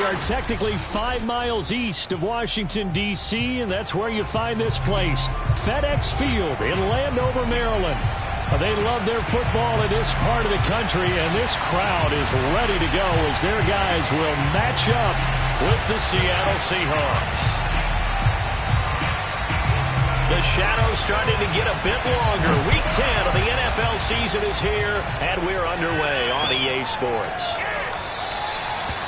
We are technically 5 miles east of Washington, D.C., and that's where you find this place, FedEx Field in Landover, Maryland. They love their football in this part of the country, and this crowd is ready to go as their guys will match up with the Seattle Seahawks. The shadow's starting to get a bit longer. Week 10 of the NFL season is here, and we're underway on EA Sports.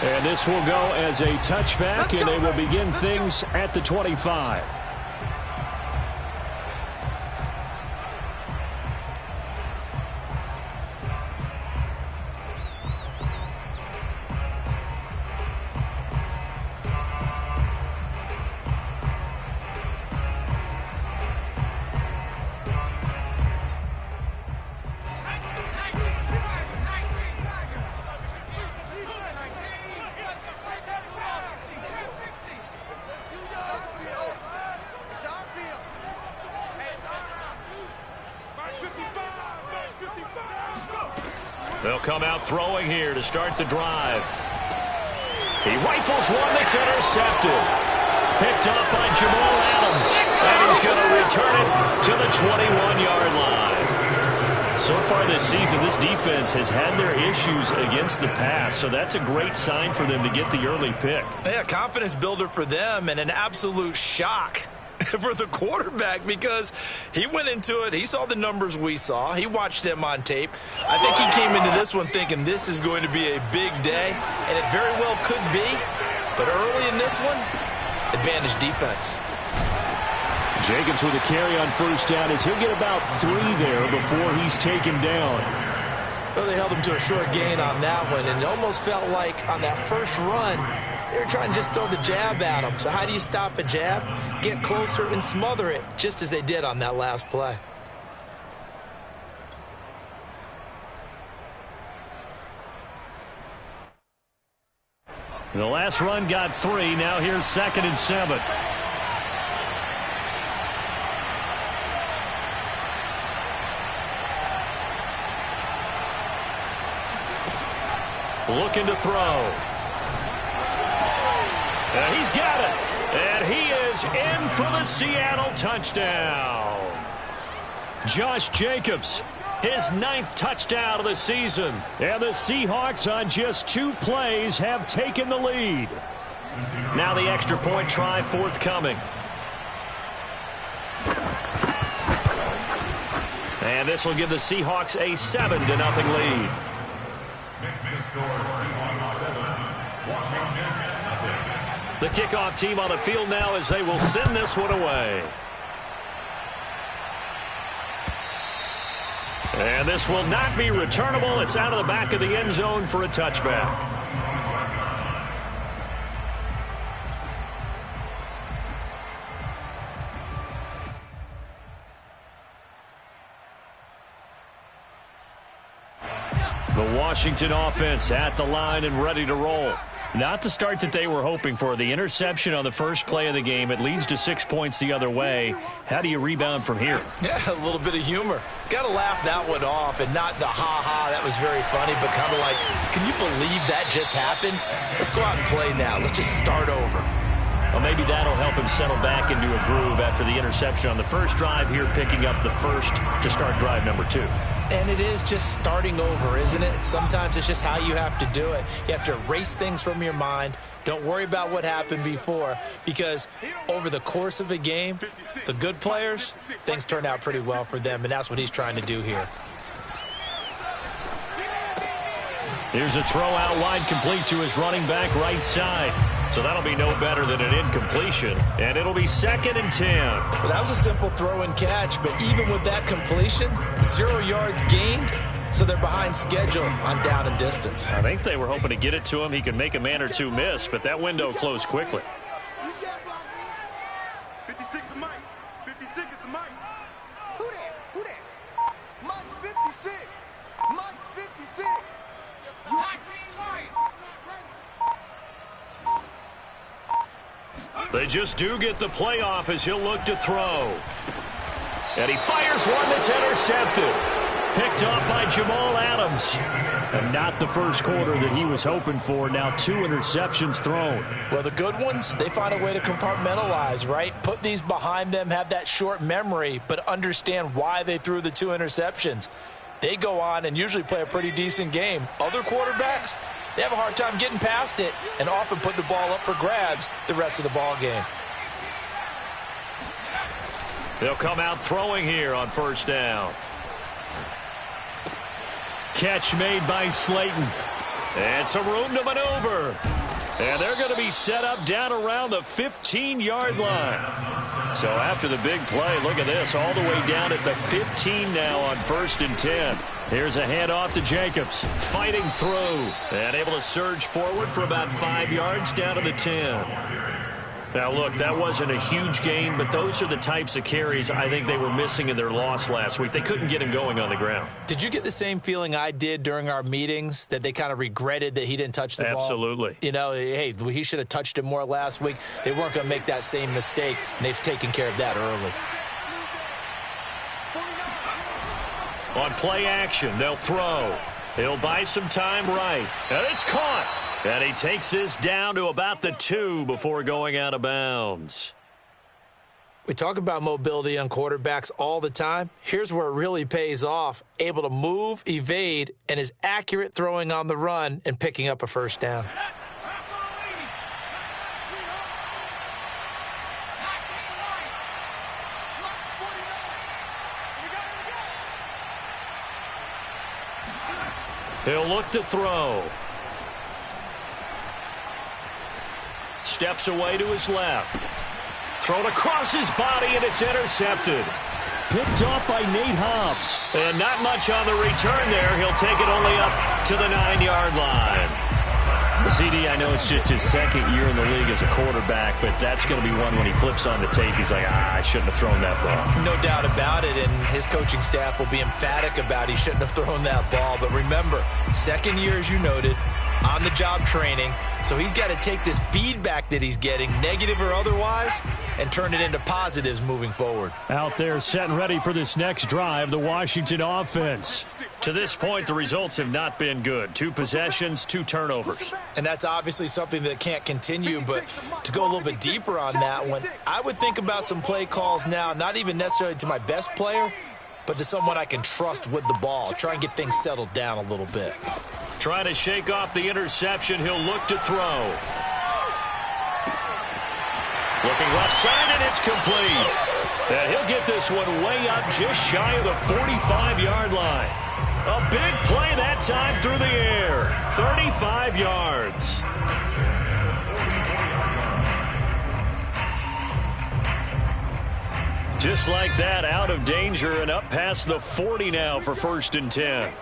And this will go as a touchback, and they will begin things at the 25. They'll come out throwing here to start the drive. He rifles one that's intercepted. Picked up by Jamal Adams. And he's going to return it to the 21-yard line. So far this season, this defense has had their issues against the pass. So that's a great sign for them to get the early pick. Yeah, confidence builder for them and an absolute shock for the quarterback because he went into it. He saw the numbers we saw. He watched them on tape. I think he came into this one thinking this is going to be a big day, and it very well could be. But early in this one, advantage defense. Jacobs with a carry on first down as he'll get about 3 there before he's taken down. Well, they held him to a short gain on that one, and it almost felt like on that first run, they were trying to just throw the jab at him. So how do you stop a jab? Get closer and smother it, just as they did on that last play. The last run got 3. Now here's 2nd and 7. Looking to throw. And he's got it. And he is in for the Seattle touchdown. Josh Jacobs, his 9th touchdown of the season. And the Seahawks on just 2 plays have taken the lead. Now the extra point try forthcoming. And this will give the Seahawks a 7-0 lead. The kickoff team on the field now as they will send this one away. And this will not be returnable. It's out of the back of the end zone for a touchback. The Washington offense at the line and ready to roll. Not the start that they were hoping for. The interception on the first play of the game. It leads to 6 points the other way. How do you rebound from here? Yeah, a little bit of humor. Got to laugh that one off and not the ha-ha. That was very funny, but kind of like, can you believe that just happened? Let's go out and play now. Let's just start over. Well, maybe that'll help him settle back into a groove after the interception on the first drive here, picking up the first to start drive number 2. And it is just starting over, isn't it? Sometimes it's just how you have to do it. You have to erase things from your mind. Don't worry about what happened before, because over the course of a game, the good players, things turn out pretty well for them, and that's what he's trying to do here. Here's a throw out wide, complete to his running back right side. So that'll be no better than an incompletion, and it'll be 2nd and 10. Well, that was a simple throw and catch, but even with that completion, 0 yards gained, so they're behind schedule on down and distance. I think they were hoping to get it to him. He could make a man or two miss, but that window closed quickly. 56 is Mike. 56 is the Mike. Who that? Who that? Mike's 56. Mike's 56. You 19 Mike. They just do get the playoff as he'll look to throw. And he fires one that's intercepted. Picked off by Jamal Adams. And not the first quarter that he was hoping for. Now 2 interceptions thrown. Well, the good ones, they find a way to compartmentalize, right? Put these behind them, have that short memory, but understand why they threw the 2 interceptions. They go on and usually play a pretty decent game. Other quarterbacks, they have a hard time getting past it and often put the ball up for grabs the rest of the ball game. They'll come out throwing here on first down. Catch made by Slayton. And some room to maneuver. And they're going to be set up down around the 15-yard line. So after the big play, look at this, all the way down at the 15 now on 1st and 10. Here's a handoff to Jacobs, fighting through, and able to surge forward for about 5 yards down to the 10. Now, look, that wasn't a huge gain, but those are the types of carries I think they were missing in their loss last week. They couldn't get him going on the ground. Did you get the same feeling I did during our meetings, that they kind of regretted that he didn't touch the ball? Absolutely. You know, hey, he should have touched it more last week. They weren't going to make that same mistake, and they've taken care of that early. On play action, they'll throw. He'll buy some time right. And it's caught. And he takes this down to about the 2 before going out of bounds. We talk about mobility on quarterbacks all the time. Here's where it really pays off. Able to move, evade, and is accurate throwing on the run and picking up a first down. He'll look to throw. Steps away to his left. Thrown across his body, and it's intercepted. Picked off by Nate Hobbs. And not much on the return there. He'll take it only up to the 9-yard line. CD, I know it's just his 2nd year in the league as a quarterback, but that's going to be one when he flips on the tape. He's like, I shouldn't have thrown that ball. No doubt about it, and his coaching staff will be emphatic about he shouldn't have thrown that ball. But remember, 2nd year, as you noted, on-the-job training. So he's got to take this feedback that he's getting, negative or otherwise, and turn it into positives moving forward. Out there setting ready for this next drive, the Washington offense. To this point, the results have not been good. 2 possessions, 2 turnovers. And that's obviously something that can't continue, but to go a little bit deeper on that one, I would think about some play calls now, not even necessarily to my best player, but to someone I can trust with the ball. Try and get things settled down a little bit. Trying to shake off the interception. He'll look to throw. Looking left side, and it's complete. And he'll get this one way up just shy of the 45-yard line. A big play that time through the air. 35 yards. Just like that, out of danger and up past the 40 now for 1st and 10.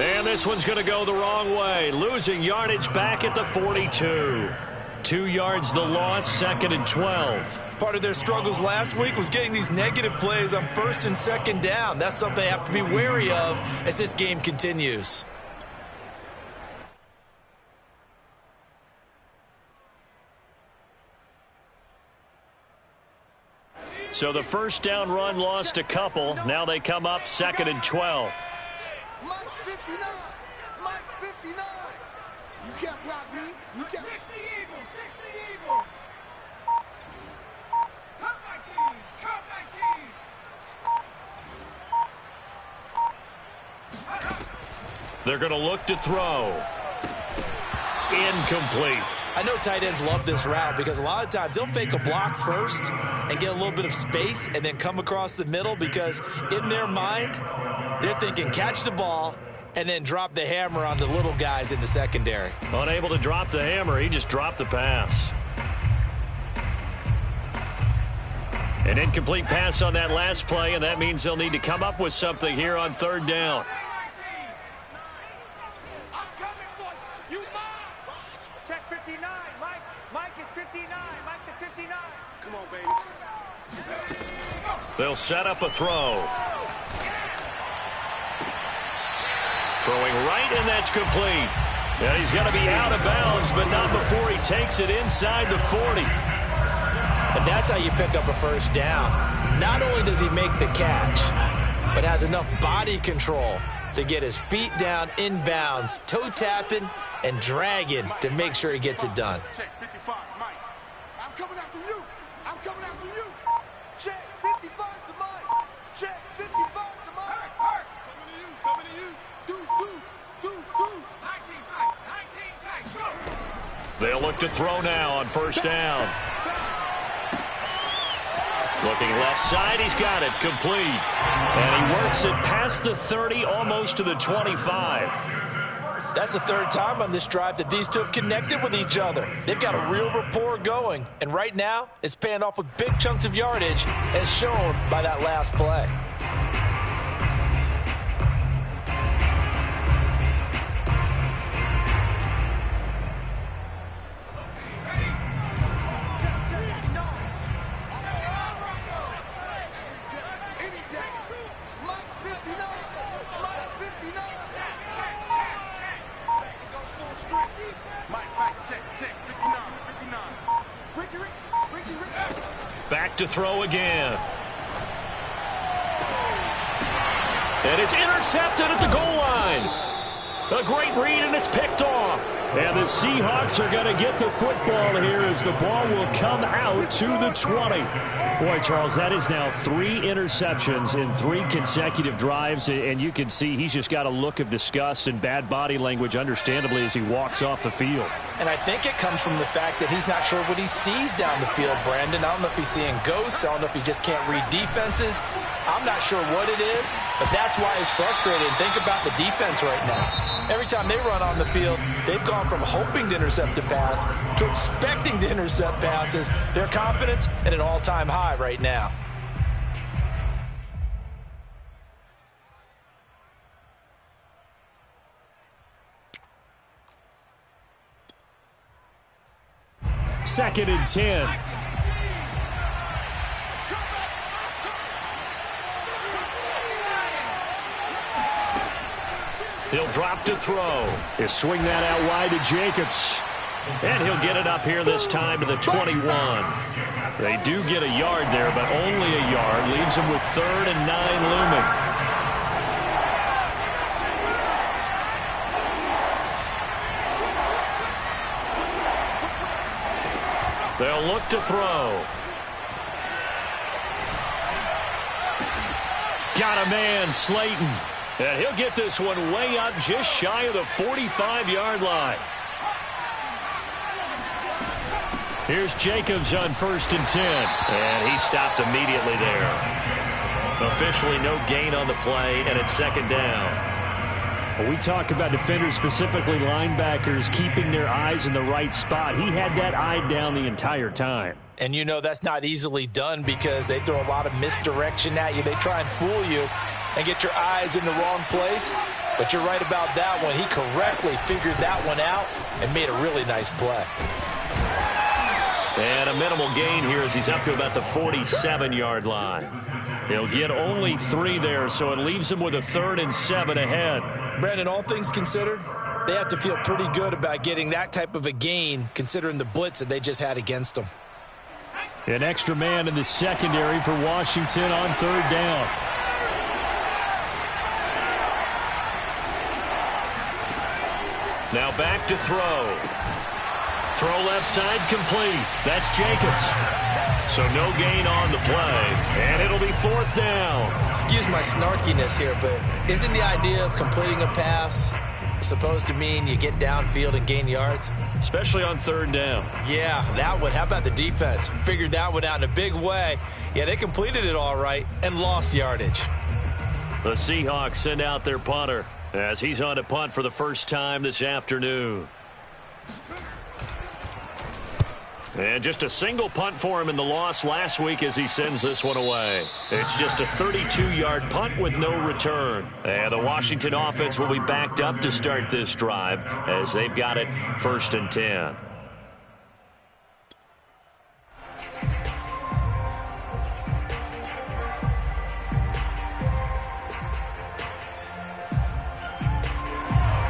And this one's going to go the wrong way. Losing yardage back at the 42. 2 yards the loss, 2nd and 12. Part of their struggles last week was getting these negative plays on 1st and 2nd down. That's something they have to be wary of as this game continues. So the first down run lost a couple. Now they come up 2nd and 12. Mike's 59. Mike's 59. You can't block me. You can't. 60 Eagles. 60 Eagles. Cut my team. Cut my team. They're going to look to throw. Incomplete. I know tight ends love this route because a lot of times they'll fake a block first and get a little bit of space and then come across the middle because in their mind, they're thinking catch the ball and then drop the hammer on the little guys in the secondary. Unable to drop the hammer, he just dropped the pass. An incomplete pass on that last play, and that means they'll need to come up with something here on 3rd down. I'm coming for you. You mine. Check 59. Mike is 59. Mike the 59. Come on, baby. They'll set up a throw. Throwing right, and that's complete. And he's going to be out of bounds, but not before he takes it inside the 40. And that's how you pick up a first down. Not only does he make the catch, but has enough body control to get his feet down inbounds, toe tapping and dragging to make sure he gets it done. Check 55, Mike. I'm coming after you. I'm coming after you. Check 55 to Mike. Check 55 to Mike. Coming to you. Coming to you. Deuce, deuce, deuce, deuce. 19 tight. 19 tight. Go. They'll look to throw now on first down. Looking left side, he's got it, complete. And he works it past the 30, almost to the 25. That's the third time on this drive that these two have connected with each other. They've got a real rapport going. And right now, it's paying off with big chunks of yardage, as shown by that last play. Any day. Mike's 59. Mike's 59. Go full strength. Mike, check. 59. Ricky. Back to throw again. And it's intercepted at the goal line. A great read, and it's picked off. And the Seahawks are going to get the football here as the ball will come out to the 20. Boy, Charles, that is now 3 interceptions in 3 consecutive drives, and you can see he's just got a look of disgust and bad body language, understandably, as he walks off the field. And I think it comes from the fact that he's not sure what he sees down the field, Brandon. I don't know if he's seeing ghosts. I don't know if he just can't read defenses. I'm not sure what it is, but that's why he's frustrated. And think about the defense right now. Every time they run on the field, they've gone from hoping to intercept a pass to expecting to intercept passes. Their confidence at an all-time high right now. Second and 10. He'll drop to throw. He'll swing that out wide to Jacobs. And he'll get it up here this time to the 21. They do get a yard there, but only a yard. Leaves them with 3rd and 9 looming. They'll look to throw. Got a man, Slayton. And he'll get this one way up just shy of the 45-yard line. Here's Jacobs on 1st and 10. And he stopped immediately there. Officially no gain on the play, and it's 2nd down. Well, we talk about defenders, specifically linebackers, keeping their eyes in the right spot. He had that eye down the entire time. And you know that's not easily done because they throw a lot of misdirection at you. They try and fool you and get your eyes in the wrong place. But you're right about that one. He correctly figured that one out and made a really nice play. And a minimal gain here as he's up to about the 47-yard line. He'll get only 3 there, so it leaves him with a 3rd and 7 ahead. Brandon, all things considered, they have to feel pretty good about getting that type of a gain considering the blitz that they just had against them. An extra man in the secondary for Washington on 3rd down. Now back to throw. Throw left side complete. That's Jacobs. So no gain on the play, and it'll be 4th down. Excuse my snarkiness here, but isn't the idea of completing a pass supposed to mean you get downfield and gain yards? Especially on 3rd down. Yeah, that one. How about the defense? Figured that one out in a big way. Yeah, they completed it all right and lost yardage. The Seahawks send out their punter as he's on to punt for the first time this afternoon. And just a single punt for him in the loss last week as he sends this one away. It's just a 32-yard punt with no return. And the Washington offense will be backed up to start this drive as they've got it 1st and 10.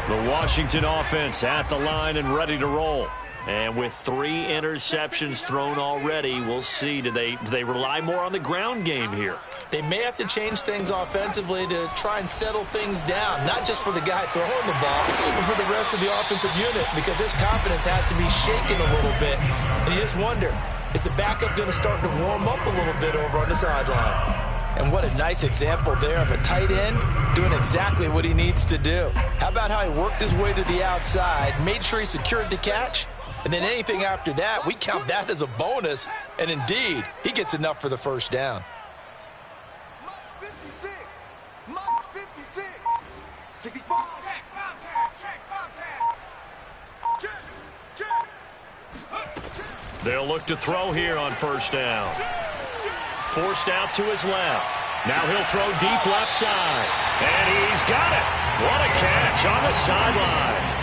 The Washington offense at the line and ready to roll. And with 3 interceptions thrown already, we'll see. Do they rely more on the ground game here? They may have to change things offensively to try and settle things down, not just for the guy throwing the ball, but for the rest of the offensive unit, because his confidence has to be shaken a little bit. And you just wonder, is the backup going to start to warm up a little bit over on the sideline? And what a nice example there of a tight end doing exactly what he needs to do. How about how he worked his way to the outside, made sure he secured the catch, and then anything after that, we count that as a bonus. And indeed, he gets enough for the first down. Mike 56. Mike 56. 65. Check, Bobcat. Check, Bobcat. Check. They'll look to throw here on first down. Forced out to his left. Now he'll throw deep left side. And he's got it. What a catch on the sideline.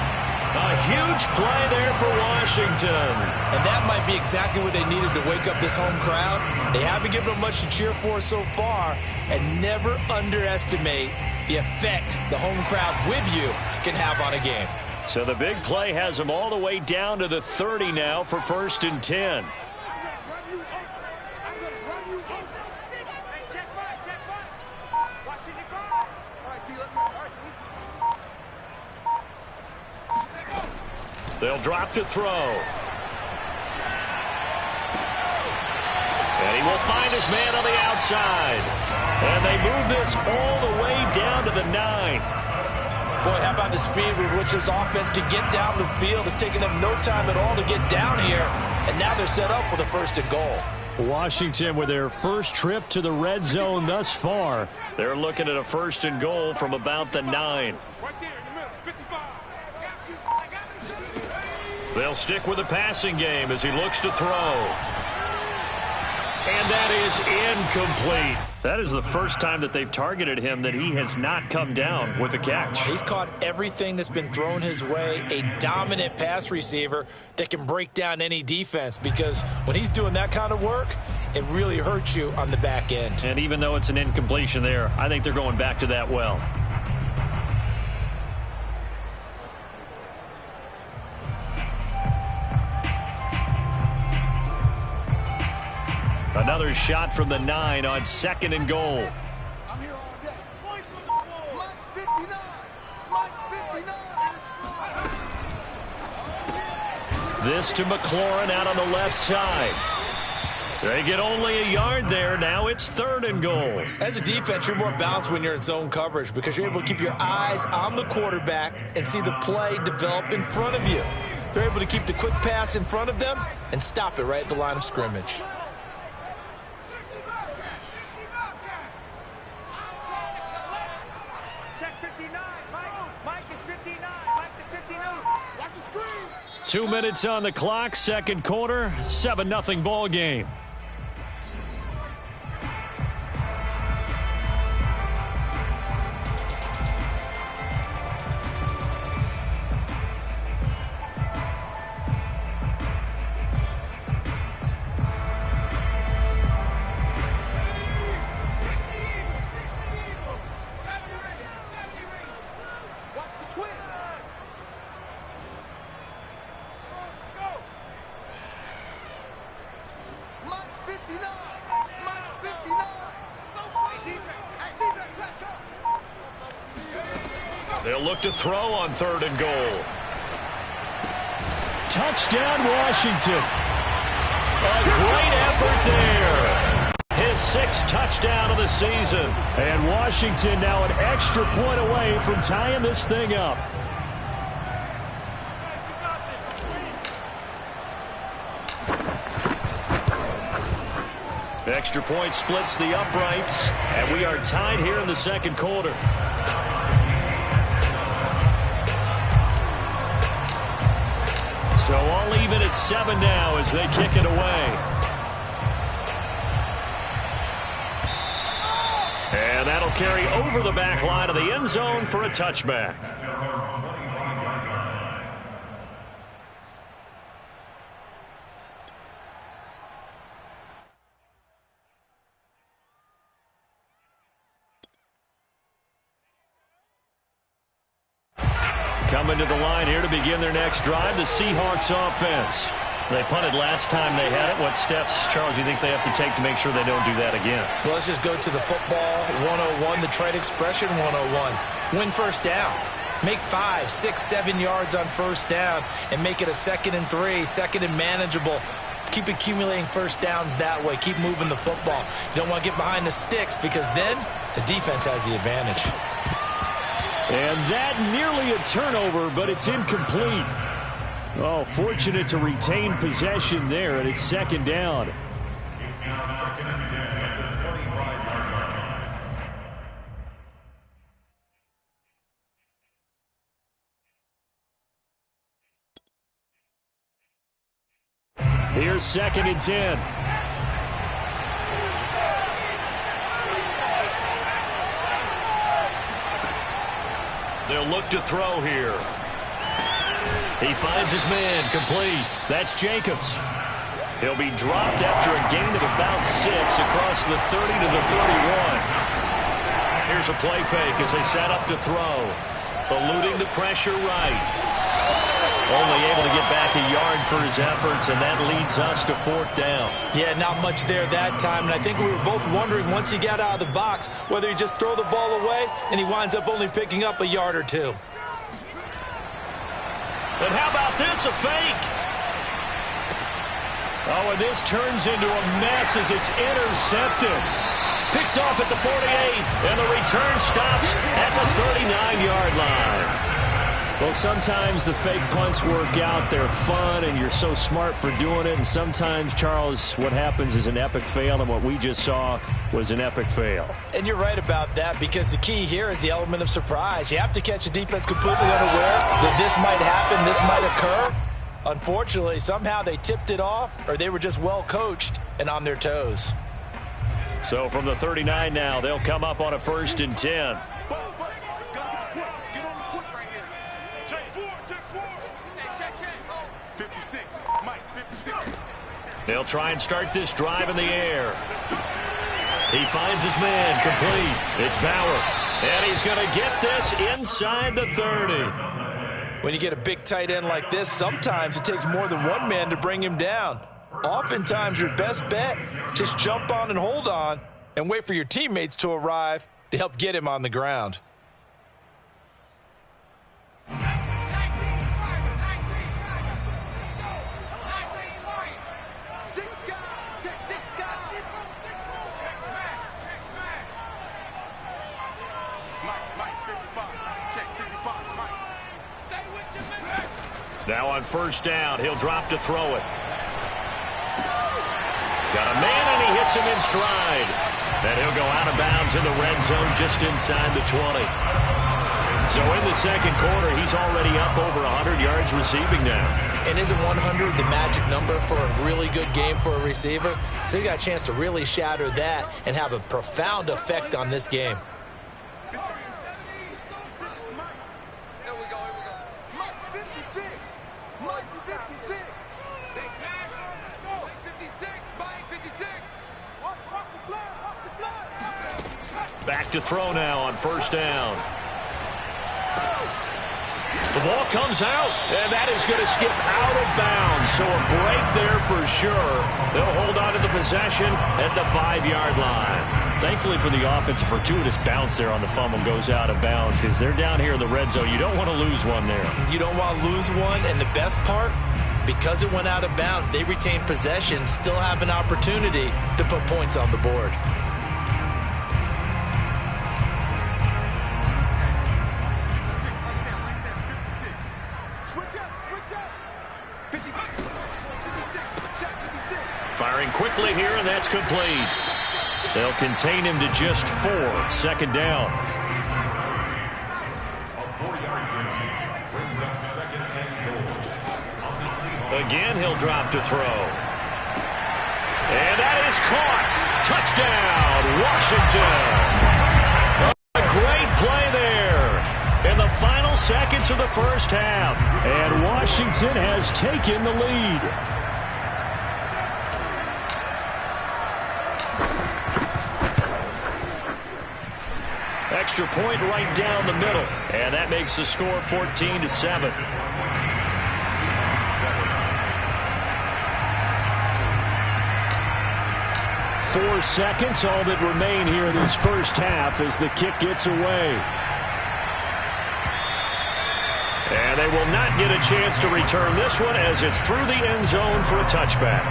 A huge play there for Washington. And that might be exactly what they needed to wake up this home crowd. They haven't given them much to cheer for so far. And never underestimate the effect the home crowd with you can have on a game. So the big play has them all the way down to the 30 now for 1st and 10. They'll drop to throw. And he will find his man on the outside. And they move this all the way down to the 9. Boy, how about the speed with which this offense can get down the field? It's taken them no time at all to get down here. And now they're set up for the 1st and goal. Washington with their first trip to the red zone thus far. They're looking at a 1st and goal from about the 9. Right there in the middle. 55. I got you. They'll stick with the passing game as he looks to throw. And that is incomplete. That is the first time that they've targeted him that he has not come down with a catch. He's caught everything that's been thrown his way. A dominant pass receiver that can break down any defense, because when he's doing that kind of work, it really hurts you on the back end. And even though it's an incompletion there, I think they're going back to that well. Another shot from the 9 on 2nd and goal. I'm here all day. Mike's 59. Mike's 59. This to McLaurin out on the left side. They get only a yard there. Now it's 3rd and goal. As a defense, you're more balanced when you're in zone coverage because you're able to keep your eyes on the quarterback and see the play develop in front of you. They're able to keep the quick pass in front of them and stop it right at the line of scrimmage. Check 59. Mike is 59. Mike is 59. Watch the screen. 2 minutes on the clock, 2nd quarter, 7-0 ball game. Watch the twins. Mike's 59. Mike's 59. Defense. Hey, defense, let's go. They'll look to throw on 3rd and goal. Touchdown, Washington. A great effort there. His 6th touchdown of the season. And Washington now an extra point away from tying this thing up. Extra point splits the uprights, and we are tied here in the 2nd quarter. So all even at 7 now as they kick it away. And that'll carry over the back line of the end zone for a touchback. Coming to the line here to begin their next drive, the Seahawks offense. They punted last time they had it. What steps, Charles, you think they have to take to make sure they don't do that again? Well, let's just go to the football 101, the trade expression 101. Win first down. Make 5, 6, 7 yards on first down and make it a 2nd and 3, 2nd and manageable. Keep accumulating first downs that way. Keep moving the football. You don't want to get behind the sticks because then the defense has the advantage. And that nearly a turnover, but it's incomplete. Oh, fortunate to retain possession there, and it's 2nd down. It's now 2nd and 10 at the 25-yard line. Here's 2nd and 10. They'll look to throw here. He finds his man, complete. That's Jacobs. He'll be dropped after a gain of about 6 across the 30 to the 31. Here's a play fake as they set up to throw. Eluding the pressure right. Only able to get back a yard for his efforts, and that leads us to 4th down. Yeah, not much there that time, and I think we were both wondering once he got out of the box whether he just throw the ball away and he winds up only picking up a yard or 2. But how about this, a fake? Oh, and this turns into a mess as it's intercepted. Picked off at the 48, and the return stops at the 39-yard line. Well, sometimes the fake punts work out. They're fun, and you're so smart for doing it. And sometimes, Charles, what happens is an epic fail, and what we just saw was an epic fail. And you're right about that because the key here is the element of surprise. You have to catch a defense completely unaware that this might happen, this might occur. Unfortunately, somehow they tipped it off, or they were just well coached and on their toes. So from the 39 now, they'll come up on a 1st and 10. They'll try and start this drive in the air. He finds his man, complete. It's Bauer. And he's going to get this inside the 30. When you get a big tight end like this, sometimes it takes more than one man to bring him down. Oftentimes, your best bet, just jump on and hold on and wait for your teammates to arrive to help get him on the ground. Now on 1st down, he'll drop to throw it. Got a man, and he hits him in stride. And he'll go out of bounds in the red zone just inside the 20. So in the 2nd quarter, he's already up over 100 yards receiving now. And isn't 100 the magic number for a really good game for a receiver? So he got a chance to really shatter that and have a profound effect on this game. Back to throw now on 1st down. The ball comes out, and that is going to skip out of bounds. So a break there for sure. They'll hold on to the possession at the 5-yard line. Thankfully for the offense, a fortuitous bounce there on the fumble goes out of bounds because they're down here in the red zone. You don't want to lose one there. You don't want to lose one, and the best part, because it went out of bounds, they retain possession, still have an opportunity to put points on the board. Firing quickly here, and that's complete. They'll contain him to just 4. 2nd down. Again, he'll drop to throw. And that is caught. Touchdown, Washington. A great play there in the final seconds of the 1st half. And Washington has taken the lead. extra point right down the middle. And that makes the score 14-7. 4 seconds, all that remain here in this first half as the kick gets away. And they will not get a chance to return this one as it's through the end zone for a touchback.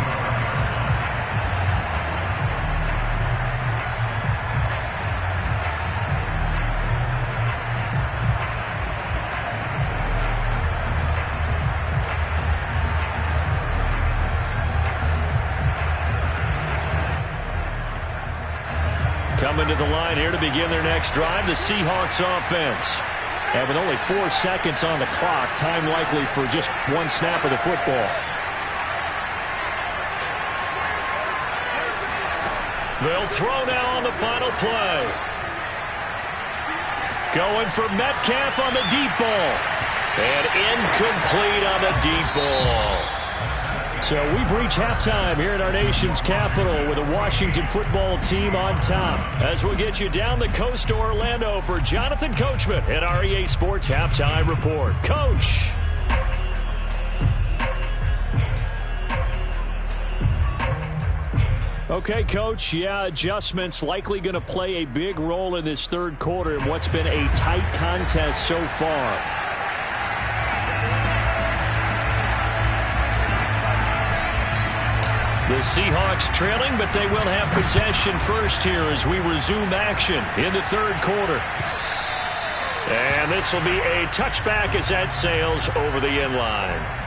Coming to the line here to begin their next drive, the Seahawks offense. And with only 4 seconds on the clock, time likely for just one snap of the football. They'll throw now on the final play. Going for Metcalf on the deep ball. And incomplete on the deep ball. So we've reached halftime here at our nation's capital with the Washington football team on top. As we'll get you down the coast to Orlando for Jonathan Coachman at our EA Sports Halftime Report. Coach. Okay, Coach. Yeah, adjustments likely going to play a big role in this third quarter in what's been a tight contest so far. The Seahawks trailing, but they will have possession first here as we resume action in the third quarter. And this will be a touchback as that sails over the end line.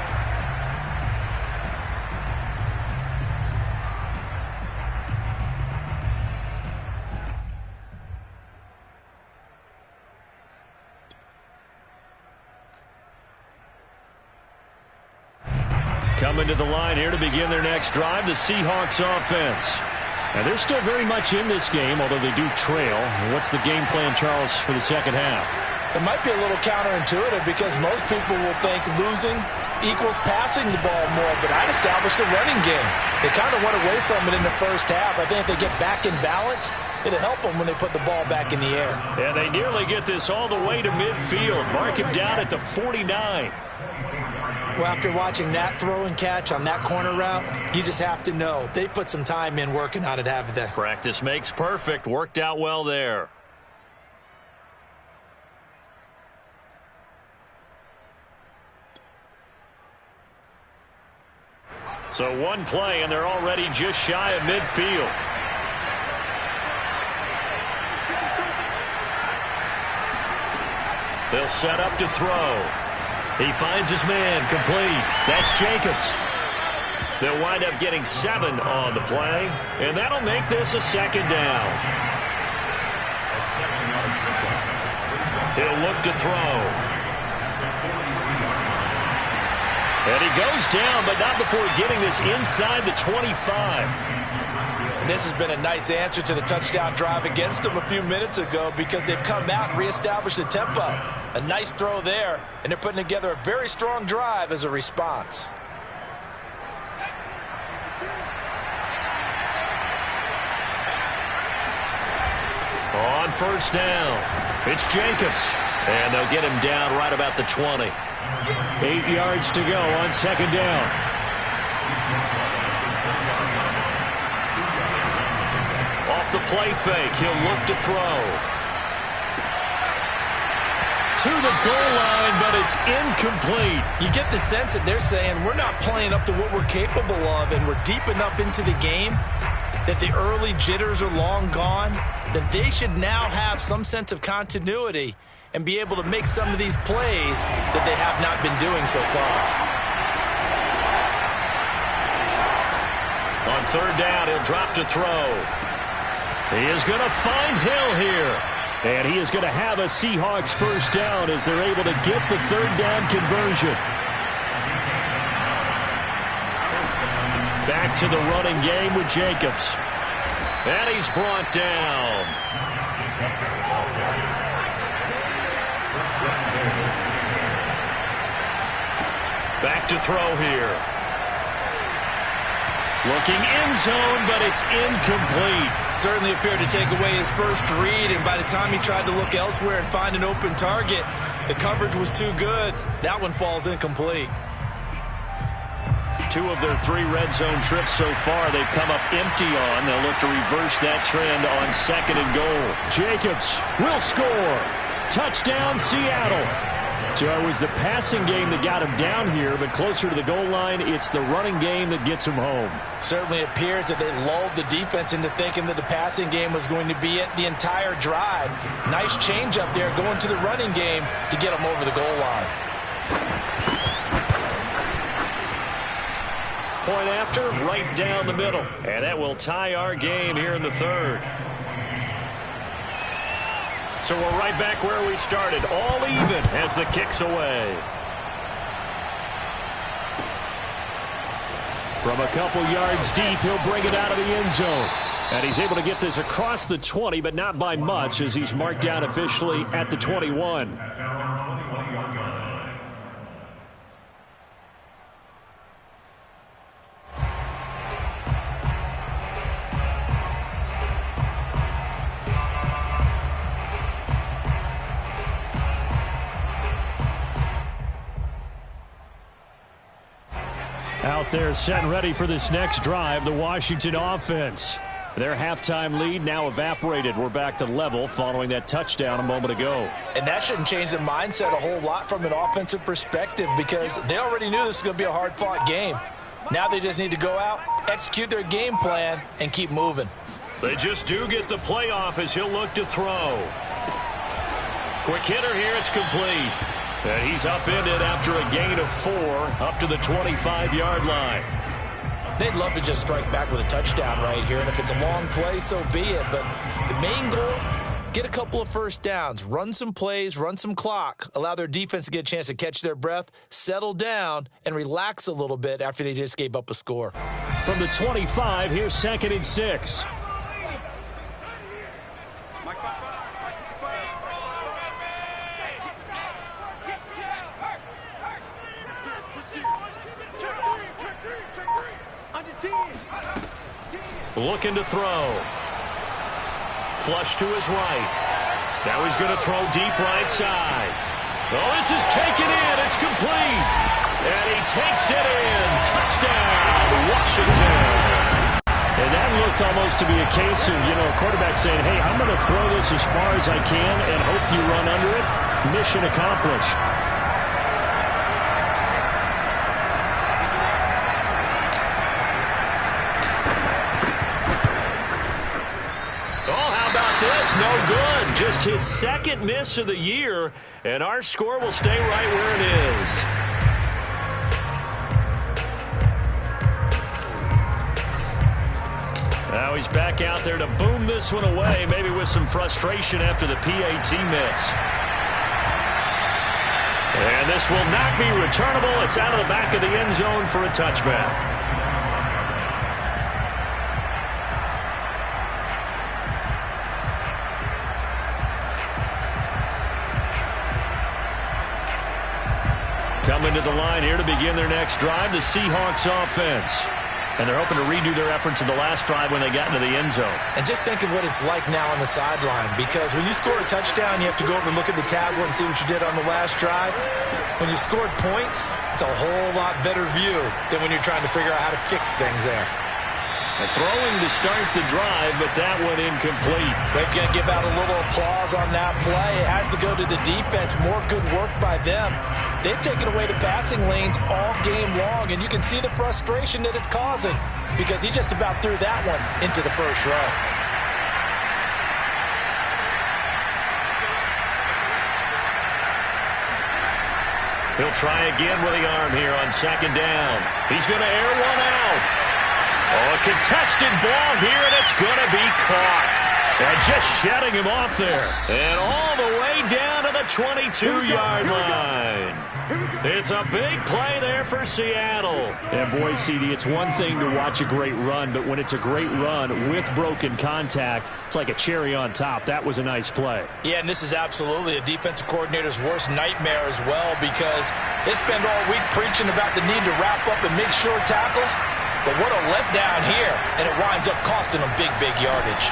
Coming to the line here to begin their next drive, the Seahawks offense. And they're still very much in this game, although they do trail. What's the game plan, Charles, for the second half? It might be a little counterintuitive because most people will think losing equals passing the ball more, but I'd establish the running game. They kind of went away from it in the first half. I think if they get back in balance, it'll help them when they put the ball back in the air. And they nearly get this all the way to midfield. Mark him down at the 49. Well, after watching that throw and catch on that corner route, you just have to know they put some time in working on it, haven't they? Practice makes perfect. Worked out well there. So one play, and they're already just shy of midfield. They'll set up to throw. He finds his man, complete. That's Jacobs. They'll wind up getting 7 on the play, and that'll make this a second down. He'll look to throw. And he goes down, but not before getting this inside the 25. And this has been a nice answer to the touchdown drive against them a few minutes ago because they've come out and reestablished the tempo. A nice throw there, and they're putting together a very strong drive as a response. On first down, it's Jacobs. And they'll get him down right about the 20. 8 yards to go on second down. Off the play fake, he'll look to throw. To the goal line, but it's incomplete. You get the sense that they're saying we're not playing up to what we're capable of, and we're deep enough into the game that the early jitters are long gone, that they should now have some sense of continuity and be able to make some of these plays that they have not been doing so far. On third down, he'll drop to throw. He is going to find Hill here. And he is going to have a Seahawks first down as they're able to get the third down conversion. Back to the running game with Jacobs. And he's brought down. Back to throw here. Looking end zone, but it's incomplete. Certainly appeared to take away his first read, and by the time he tried to look elsewhere and find an open target, the coverage was too good. That one falls incomplete. 2 of their 3 red zone trips so far they've come up empty on. They'll look to reverse that trend on 2nd and goal. Jacobs will score. Touchdown, Seattle. So it was the passing game that got him down here, but closer to the goal line, it's the running game that gets him home. Certainly appears that they lulled the defense into thinking that the passing game was going to be it the entire drive. Nice change up there going to the running game to get him over the goal line. Point after, right down the middle. And that will tie our game here in the 3rd. So we're right back where we started, all even as the kick's away. From a couple yards deep, he'll bring it out of the end zone. And he's able to get this across the 20, but not by much, as he's marked down officially at the 21. Out there set and ready for this next drive, the Washington offense. Their halftime lead now evaporated. We're back to level following that touchdown a moment ago. And that shouldn't change the mindset a whole lot from an offensive perspective, because they already knew this was going to be a hard-fought game. Now they just need to go out, execute their game plan, and keep moving. They just do get the playoff as he'll look to throw. Quick hitter here, it's complete. And he's upended after a gain of 4 up to the 25-yard line. They'd love to just strike back with a touchdown right here, and if it's a long play, so be it. But the main goal, get a couple of first downs, run some plays, run some clock, allow their defense to get a chance to catch their breath, settle down, and relax a little bit after they just gave up a score. From the 25, here's 2nd and 6. Looking to throw. Flush to his right. Now he's going to throw deep right side. Oh, this is taken in. It's complete. And he takes it in. Touchdown, Washington. And that looked almost to be a case of, a quarterback saying, hey, I'm going to throw this as far as I can and hope you run under it. Mission accomplished. No good. Just his 2nd miss of the year, and our score will stay right where it is. Now he's back out there to boom this one away, maybe with some frustration after the PAT miss. And this will not be returnable. It's out of the back of the end zone for a touchback. Coming to the line here to begin their next drive, the Seahawks offense. And they're hoping to redo their efforts in the last drive when they got into the end zone. And just think of what it's like now on the sideline, because when you score a touchdown, you have to go over and look at the tablet and see what you did on the last drive. When you scored points, it's a whole lot better view than when you're trying to figure out how to fix things there. A throwing to start the drive, but that one incomplete. They're going to give out a little applause on that play. It has to go to the defense. More good work by them. They've taken away the passing lanes all game long, and you can see the frustration that it's causing because he just about threw that one into the first row. He'll try again with the arm here on 2nd down. He's going to air one out. Oh, a contested ball here, and it's going to be caught. And just shedding him off there. And all the way down to the 22-yard line. It's a big play there for Seattle. And boy, CD, it's one thing to watch a great run, but when it's a great run with broken contact, it's like a cherry on top. That was a nice play. Yeah, and this is absolutely a defensive coordinator's worst nightmare as well, because they spend all week preaching about the need to wrap up and make short tackles. But what a letdown here, and it winds up costing them big, big yardage.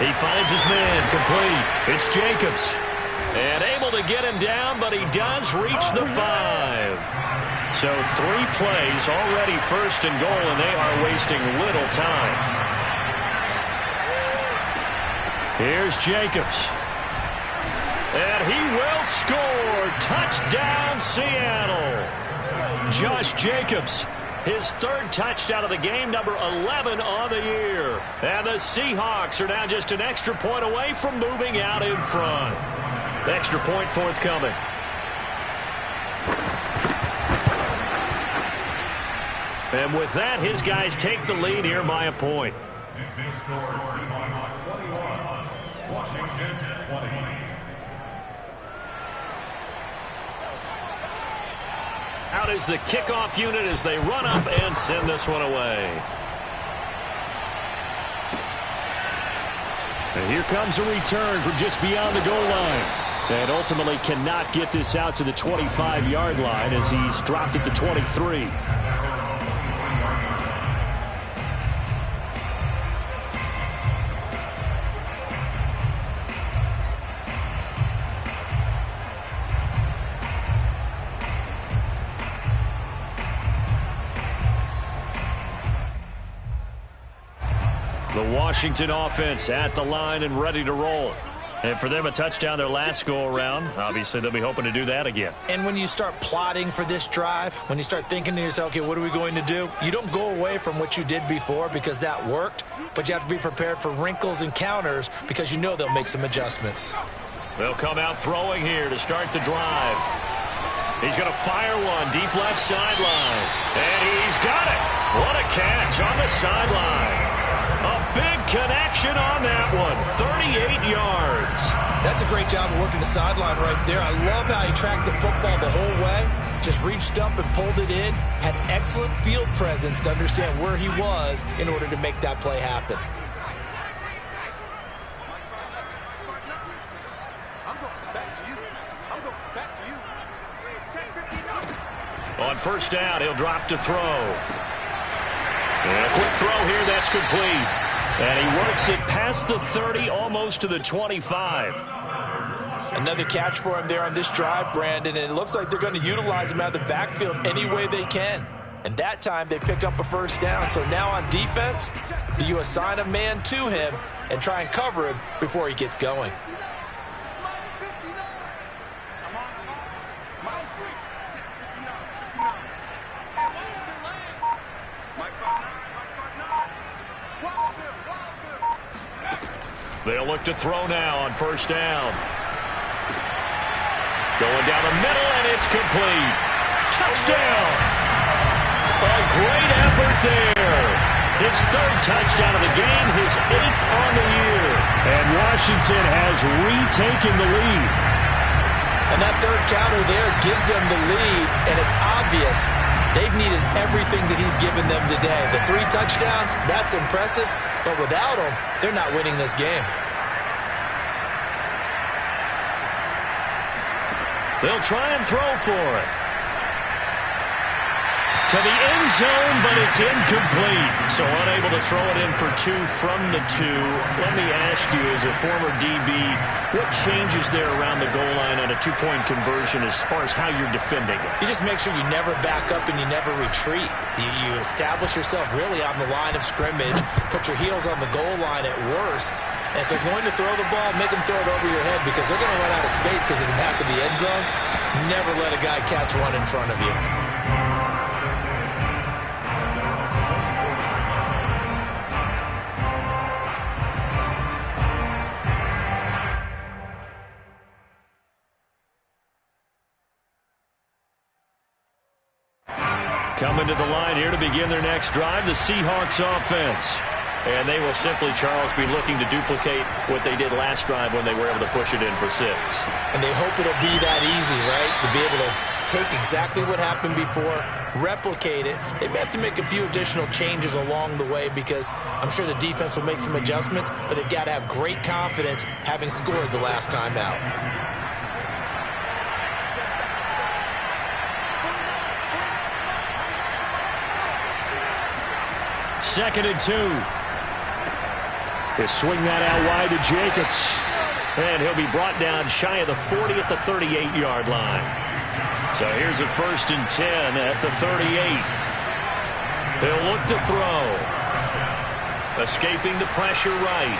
He finds his man, complete. It's Jacobs. And able to get him down, but he does reach the 5. So 3 plays, already first and goal, and they are wasting little time. Here's Jacobs. And he will score. Touchdown, Seattle. Josh Jacobs, his 3rd touchdown of the game, number 11 on the year. And the Seahawks are now just an extra point away from moving out in front. Extra point forthcoming. And with that, his guys take the lead here by a point. Washington 20. Out is the kickoff unit as they run up and send this one away. And here comes a return from just beyond the goal line. And ultimately cannot get this out to the 25-yard line as he's dropped at the 23. The Washington offense at the line and ready to roll. And for them, a touchdown their last go-around. Obviously, they'll be hoping to do that again. And when you start plotting for this drive, when you start thinking to yourself, okay, what are we going to do? You don't go away from what you did before because that worked, but you have to be prepared for wrinkles and counters because you know they'll make some adjustments. They'll come out throwing here to start the drive. He's going to fire one deep left sideline. And he's got it. What a catch on the sideline. A big connection on that one. 38 yards. That's a great job of working the sideline right there. I love how he tracked the football the whole way. Just reached up and pulled it in. Had excellent field presence to understand where he was in order to make that play happen. I'm going back to you. I'm going back to you. On first down, he'll drop to throw. And a quick throw here, that's complete. And he works it past the 30, almost to the 25. Another catch for him there on this drive, Brandon, and it looks like they're going to utilize him out of the backfield any way they can. And that time they pick up a first down. So now on defense, do you assign a man to him and try and cover him before he gets going? They'll look to throw now on first down. Going down the middle, and it's complete. Touchdown! A great effort there. His 3rd touchdown of the game, his 8th on the year. And Washington has retaken the lead. And that 3rd counter there gives them the lead, and it's obvious they've needed everything that he's given them today. The 3 touchdowns, that's impressive, but without him, they're not winning this game. They'll try and throw for it. To the end zone, but it's incomplete. So unable to throw it in for 2 from the 2. Let me ask you, as a former DB, what changes there around the goal line on a 2-point conversion as far as how you're defending it? You just make sure you never back up and you never retreat. You establish yourself really on the line of scrimmage, put your heels on the goal line at worst. And if they're going to throw the ball, make them throw it over your head because they're going to run out of space because of the back of the end zone. Never let a guy catch one in front of you. Coming to the line here to begin their next drive, the Seahawks offense. And they will simply, Charles, be looking to duplicate what they did last drive when they were able to push it in for 6. And they hope it'll be that easy, right? To be able to take exactly what happened before, replicate it. They may have to make a few additional changes along the way because I'm sure the defense will make some adjustments, but they've got to have great confidence having scored the last time out. 2nd and 2. They swing that out wide to Jacobs. And he'll be brought down shy of the 40 at the 38-yard line. So here's a 1st and 10 at the 38. He'll look to throw. Escaping the pressure right.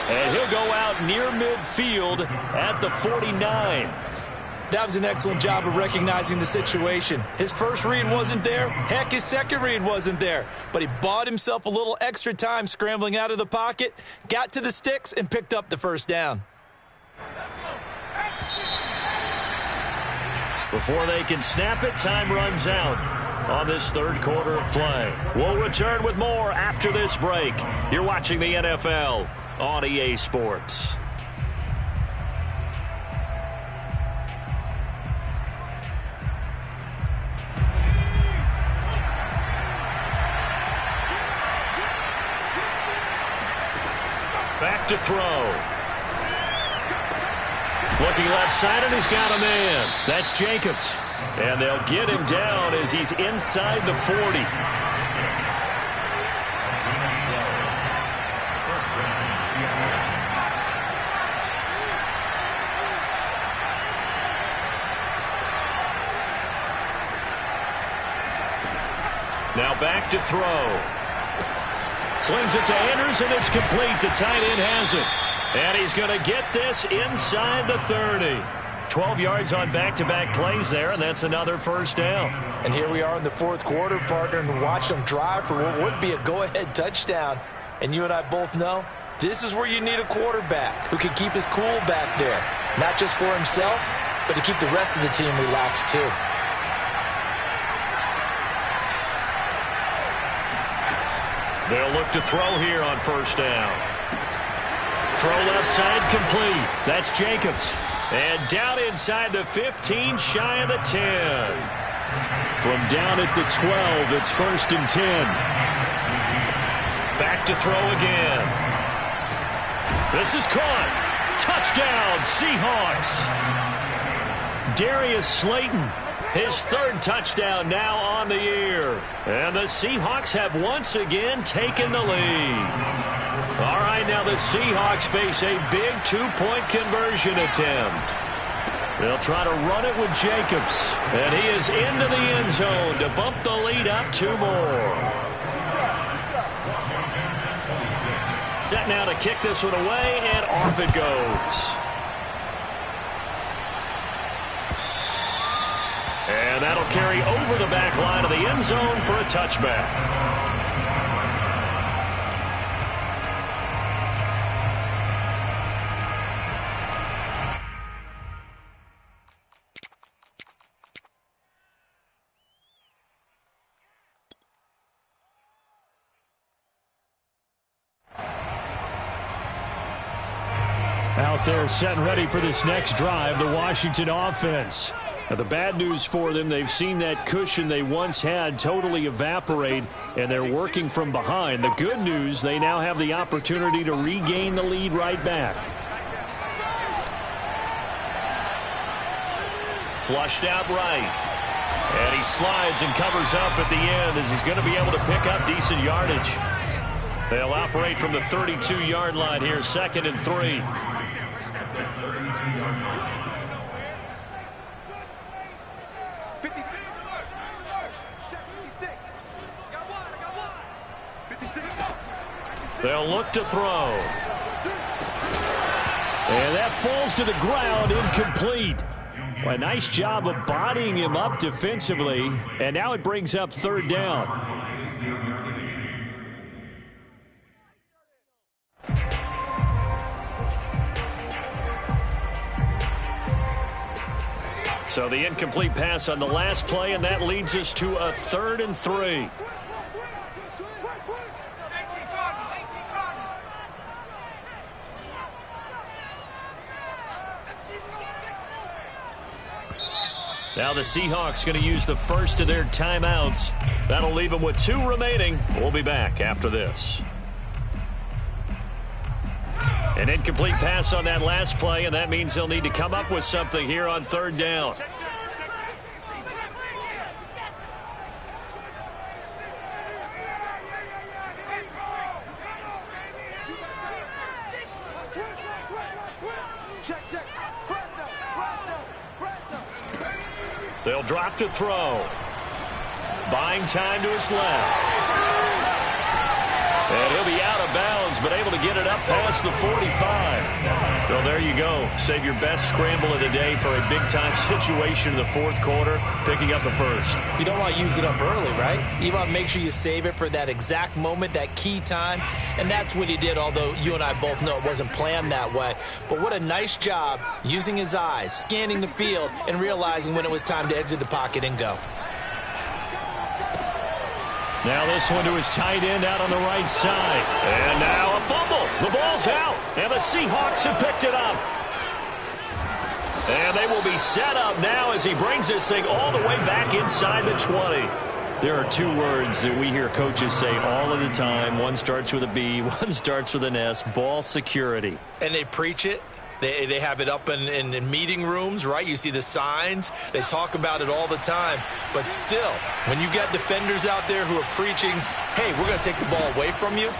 And he'll go out near midfield at the 49. That was an excellent job of recognizing the situation. His first read wasn't there. Heck, his second read wasn't there. But he bought himself a little extra time scrambling out of the pocket, got to the sticks, and picked up the first down. Before they can snap it, time runs out on this third quarter of play. We'll return with more after this break. You're watching the NFL on EA Sports. Back to throw. Looking left side, and he's got a man. That's Jacobs. And they'll get him down as he's inside the 40. Now back to throw. Slings it to Anders, and it's complete. The tight end has it. And he's going to get this inside the 30. 12 yards on back-to-back plays there, and that's another first down. And here we are in the fourth quarter, partner, and watch them drive for what would be a go-ahead touchdown. And you and I both know this is where you need a quarterback who can keep his cool back there. Not just for himself, but to keep the rest of the team relaxed too. They'll look to throw here on first down. Throw left side complete. That's Jacobs. And down inside the 15, shy of the 10. From down at the 12, it's 1st and 10. Back to throw again. This is caught. Touchdown, Seahawks. Darius Slayton, his third touchdown now on the year. And the Seahawks have once again taken the lead. All right, now the Seahawks face a big two-point conversion attempt. They'll try to run it with Jacobs. And he is into the end zone to bump the lead up 2 more. Set now to kick this one away, and off it goes. And that'll carry over the back line of the end zone for a touchback. Out there set and ready for this next drive, the Washington offense. Now, the bad news for them, they've seen that cushion they once had totally evaporate, and they're working from behind. The good news, they now have the opportunity to regain the lead right back. Flushed out right. And he slides and covers up at the end as he's going to be able to pick up decent yardage. They'll operate from the 32-yard line here, 2nd and 3. They'll look to throw. And that falls to the ground, incomplete. Well, a nice job of bodying him up defensively. And now it brings up 3rd down. So the incomplete pass on the last play, and that leads us to a 3rd and 3. Now the Seahawks going to use the first of their timeouts. That'll leave them with 2 remaining. We'll be back after this. An incomplete pass on that last play, and that means they'll need to come up with something here on 3rd down. Check, check. Fresno, Fresno, Fresno. They'll drop to throw. Buying time to his left. And he'll be out of bounds, but able to get it up past the 45. So there you go. Save your best scramble of the day for a big-time situation in the fourth quarter, picking up the first. You don't want to use it up early, right? You want to make sure you save it for that exact moment, that key time. And that's what he did, although you and I both know it wasn't planned that way. But what a nice job using his eyes, scanning the field, and realizing when it was time to exit the pocket and go. Now this one to his tight end out on the right side. And now a fumble. The ball's out. And the Seahawks have picked it up. And they will be set up now as he brings this thing all the way back inside the 20. There are two words that we hear coaches say all of the time. One starts with a B, one starts with an S. Ball security. And they preach it. They have it up in meeting rooms, right? You see the signs. They talk about it all the time. But still, when you got defenders out there who are preaching, hey, we're going to take the ball away from you,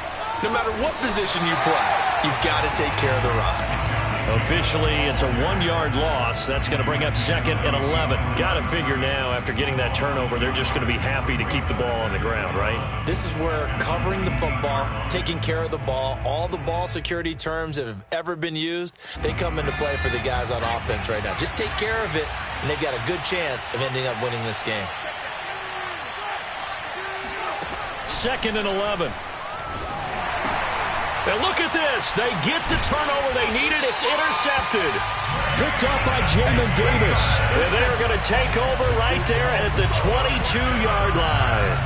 no matter what position you play, you've got to take care of the rock. Officially, it's a 1-yard loss. That's going to bring up 2nd and 11. Got to figure now, after getting that turnover, they're just going to be happy to keep the ball on the ground, right? This is where covering the football, taking care of the ball, all the ball security terms that have ever been used, they come into play for the guys on offense right now. Just take care of it, and they've got a good chance of ending up winning this game. 2nd and 11. And look at this. They get the turnover they needed. It's intercepted. Picked up by Jamin Davis. And they're going to take over right there at the 22-yard line.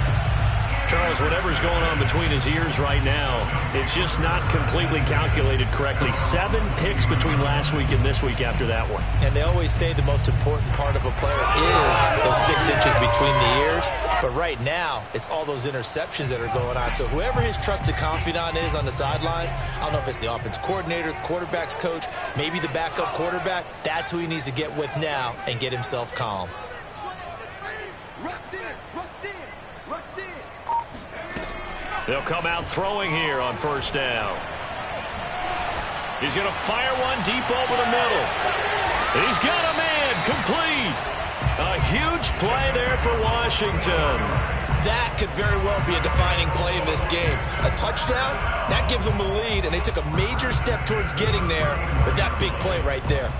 Charles, whatever's going on between his ears right now, it's just not completely calculated correctly. 7 picks between last week and this week after that one. And they always say the most important part of a player is those 6 inches between the ears. But right now, it's all those interceptions that are going on. So whoever his trusted confidant is on the sidelines, I don't know if it's the offense coordinator, the quarterback's coach, maybe the backup quarterback, that's who he needs to get with now and get himself calm. Rush in, rush in, rush in. They'll come out throwing here on first down. He's going to fire one deep over the middle. He's got a man complete. A huge play there for Washington. That could very well be a defining play in this game. A touchdown, that gives them the lead, and they took a major step towards getting there with that big play right there.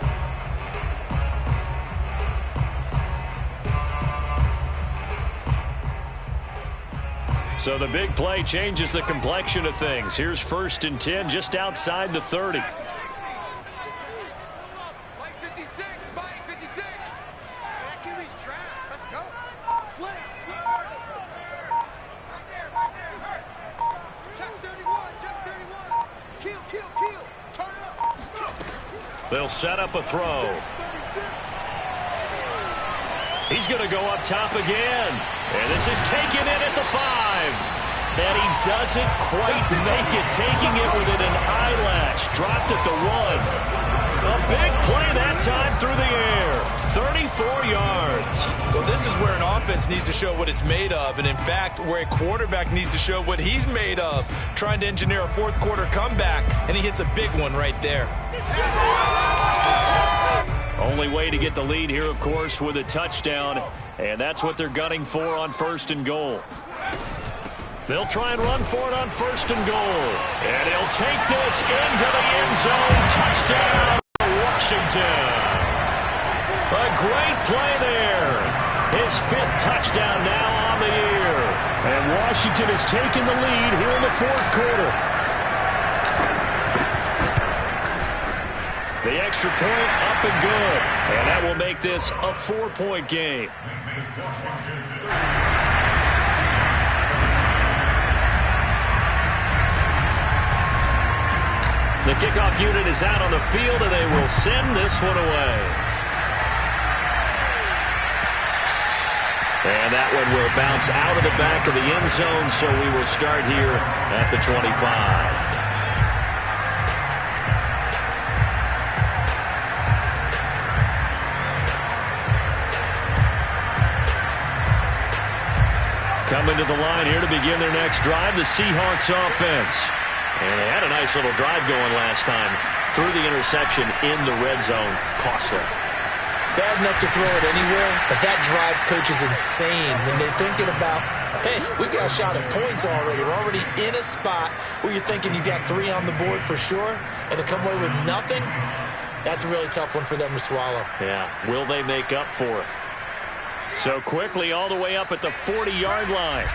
So the big play changes the complexion of things. Here's 1st and 10 just outside the 30. Mike 56, Mike 56. That QB's trash. Let's go. Slam, slam. Right there. Check 31, check 31. Kill, kill, kill. Turn up. They'll set up a throw. He's going to go up top again. And this is taken in at the 5. And he doesn't quite make it, taking it within an eyelash. Dropped at the 1. A big play that time through the air. 34 yards. Well, this is where an offense needs to show what it's made of. And, in fact, where a quarterback needs to show what he's made of. Trying to engineer a fourth-quarter comeback. And he hits a big one right there. Only way to get the lead here, of course, with a touchdown. And that's what they're gunning for on 1st and goal. They'll try and run for it on 1st and goal. And he'll take this into the end zone. Touchdown, Washington. A great play there. His 5th touchdown now on the year. And Washington has taken the lead here in the 4th quarter. The extra point up and good. And that will make this a 4-point game. The kickoff unit is out on the field, and they will send this one away. And that one will bounce out of the back of the end zone, so we will start here at the 25. Coming to the line here to begin their next drive, the Seahawks offense. And they had a nice little drive going last time. Threw the interception in the red zone. Costly. Bad enough to throw it anywhere, but that drives coaches insane when they're thinking about, hey, we got a shot at points already. We're already in a spot where you're thinking you got 3 on the board for sure, and to come away with nothing, that's a really tough one for them to swallow. Yeah, will they make up for it? So quickly all the way up at the 40-yard line.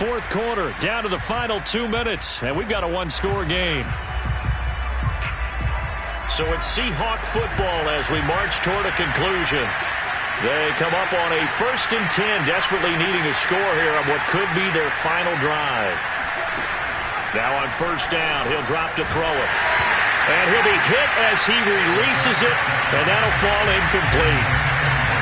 Fourth quarter, down to the final 2 minutes, and we've got a one-score game. So it's Seahawk football as we march toward a conclusion. They come up on a 1st and 10, desperately needing a score here on what could be their final drive. Now on 1st down, he'll drop to throw it. And he'll be hit as he releases it, and that'll fall incomplete.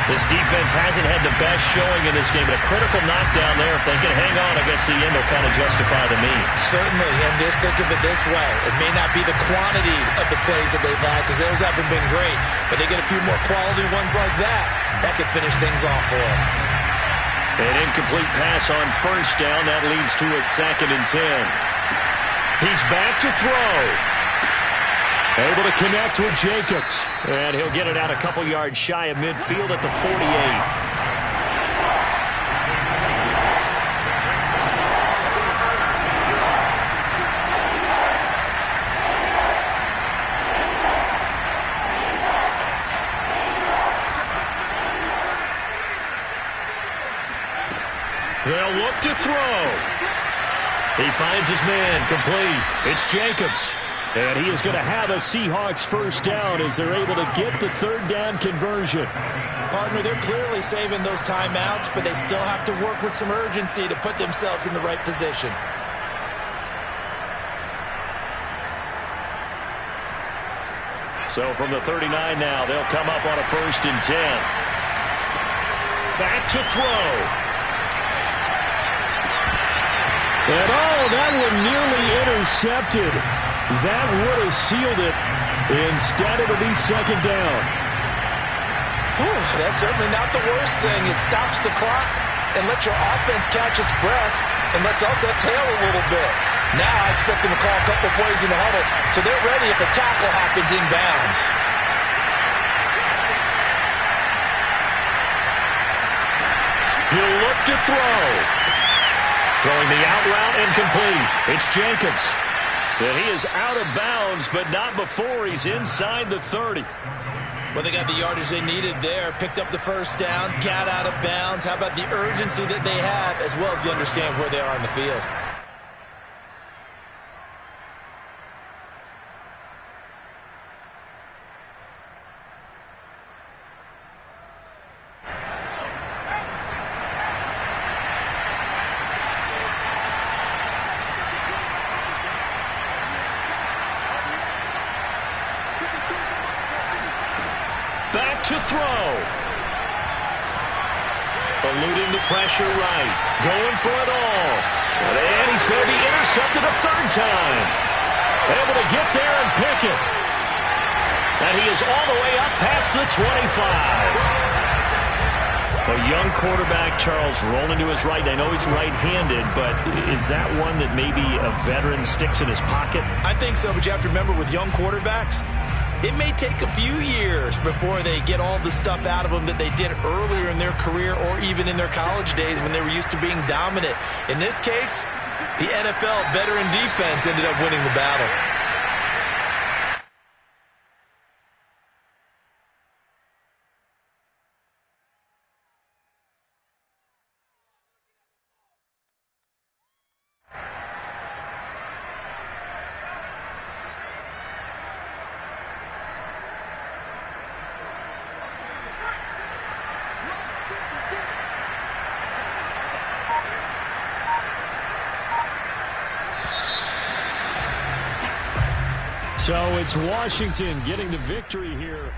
This defense hasn't had the best showing in this game, but a critical knockdown there. If they can hang on, I guess the end will kind of justify the means. Certainly, and just think of it this way. It may not be the quantity of the plays that they've had, because those haven't been great, but they get a few more quality ones like that. That could finish things off for them. An incomplete pass on 1st down. That leads to a 2nd and 10. He's back to throw. Able to connect with Jacobs. And he'll get it out a couple yards shy of midfield at the 48. They'll look to throw. He finds his man complete. It's Jacobs. And he is going to have a Seahawks 1st down as they're able to get the 3rd down conversion. Partner, they're clearly saving those timeouts, but they still have to work with some urgency to put themselves in the right position. So from the 39 now, they'll come up on a 1st and 10. Back to throw. And that one nearly intercepted. That would have sealed it. Instead, it'll be 2nd down. Whew, that's certainly not the worst thing. It stops the clock and lets your offense catch its breath and lets us exhale a little bit. Now I expect them to call a couple plays in the huddle, so they're ready if a tackle happens inbounds. He'll look to throw. Throwing the out route incomplete. It's Jacobs. And he is out of bounds, but not before he's inside the 30. Well, they got the yardage they needed there. Picked up the 1st down, got out of bounds. How about the urgency that they have, as well as the understand where they are on the field? Back to throw. Eluding the pressure right. Going for it all. And he's going to be intercepted a 3rd time. Able to get there and pick it. And he is all the way up past the 25. A young quarterback, Charles, rolling to his right. I know he's right-handed, but is that one that maybe a veteran sticks in his pocket? I think so, but you have to remember with young quarterbacks, it may take a few years before they get all the stuff out of them that they did earlier in their career or even in their college days when they were used to being dominant. In this case, the NFL veteran defense ended up winning the battle. So it's Washington getting the victory here.